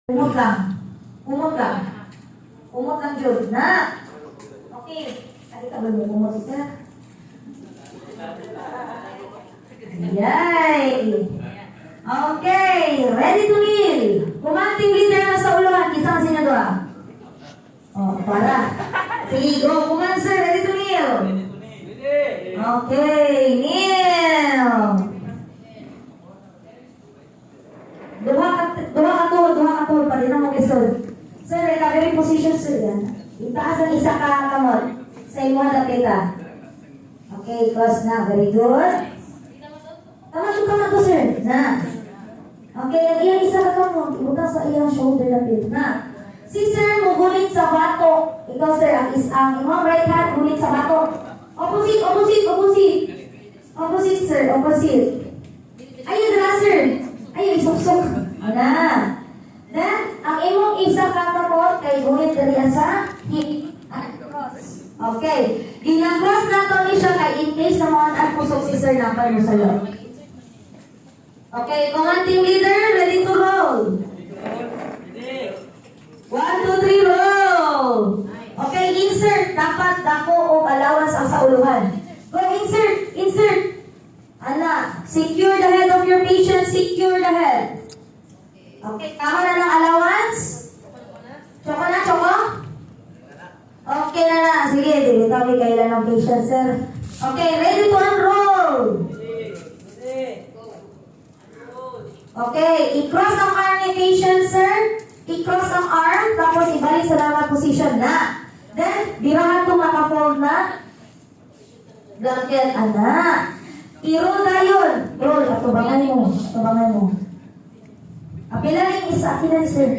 Umot lang. Umot lang. Umot lang, Jod. Na! Okay. Kali ka ba mo umot siya? Yay! Okay. Ready to kneel. Kumanting leader na sa uluhan. Kisang sinadwa. Oh, para. Sige, go. Kuman, sir. Ready to kneel. Okay. Kneel. Duha ka to, pa rin ang mag-isod. Sir, recovery position, sir, yan. Itaas ang isa ka kamot. Sa imo na kita. Okay, cross na. Very good. Tama to, sir. Na. Okay, ang iyang isa ka kamot. Ibutas sa iyang shoulder na pit. Na. Si sir, mugulit sa bato. Ikaw, sir, ang imong right hand, gulit sa bato. Opposite. Opposite, sir. Opposite. Ayun na, sir. Ayun, isok-sok. Ana. Then, ang imong isa kakamot kay gulit dariya sa hip. Okay. Ginagras na to ni siya kay in case na mga pusok si Sir Nampay mo sa loob. Okay, commanding leader, ready to roll. 1, 2, 3, roll. Okay, insert. Dapat dako o allowance ang sa uluhan. Go, insert. Ana, secure the head of your patient, secure the head. Okay, tama na ng allowance? Choco? Okay na. Sige, dito kami kailan ng patient, sir. Okay, ready to unroll. Okay, i-cross ang arm ni patient, sir. I-cross ang arm, tapos ibalik sa normal position na. Then, dirahan itong naka-fold na blanket, ana. I-roll tayo. Roll, atubangan mo. Apila ni sir.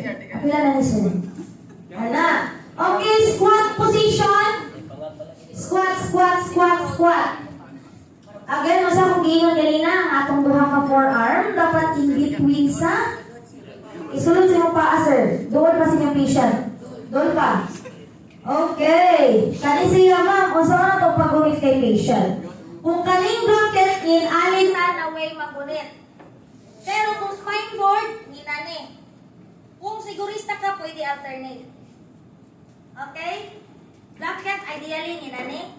Ana. Okay, squat position. Squat. Again, masa kung giingon kanina, ang atong duha ka forearm, dapat in between sa isulod sa iyong paa, sir. Doon pa sa inyong patient. Doon pa. Okay. Kani siya, ma'am, kung saan na itong pag-gumit kay patient. Kung kaning blanket, alin na way magunit. Pero kung spine board, ginani. Kung sigurista ka, pwede alternate. Okay? Blanket, ideally, ginani.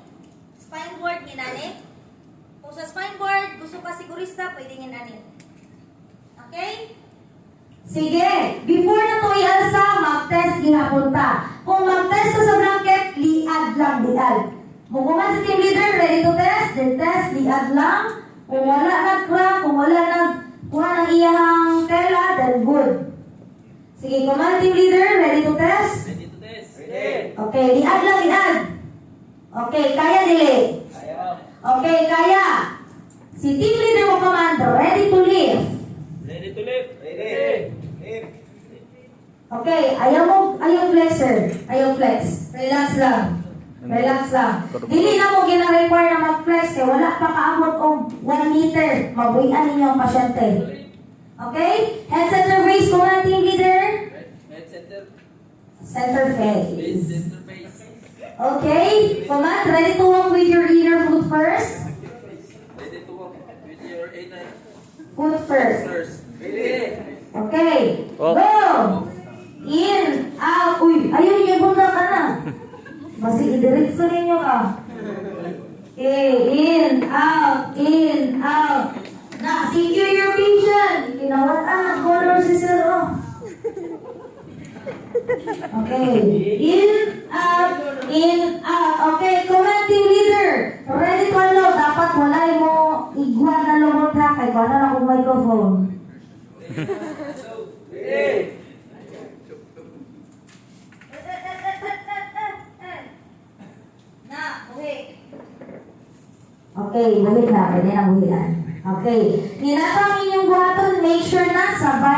Spine board, ginani. Kung sa spine board, gusto ka sigurista, pwede ginani. Okay? Sige. Before na to ialsa, mag-test gihapon ta. Kung mag-test ka sa blanket, liad lang. Mukuman si team leader, ready to test? Then test, liad lang. Kung wala nag-crack, kung wala kuha ng iyang tela, then good. Sige, command team leader, ready to test? Ready to test. Ready. Okay, liad. Okay, kaya dili. Okay, kaya. Si team leader mo command, ready to lift. Ready to lift. Ready. Lift. Okay, ayaw flexer. Ayaw flex. Relax lang. Dili na mo gina-require na mag-flex kaya wala pa kaabot o 1 meter. Mabuhian ninyo ang pasyente. Okay? Head center face, command team leader. Head center. Center face. Center face. Okay? Command, ready to walk with your inner foot first? Ready to walk with your inner Foot first. Ready. Okay. Go! In, out. Uy, ayun yung bunda ka na. Masih idiretso ninyo ka. Okay, in, out. Na, secure your patient. Kinawatan, color si sir, oh. Okay, in, out. Okay, command team leader. Ready to unload. Dapat walay mo iguan na lumot ha. Kaya wala na akong microphone. Ready. Okay, buhit na. Pwede na buhitan. Okay. Ninatang inyong buhaton, make sure na sabay.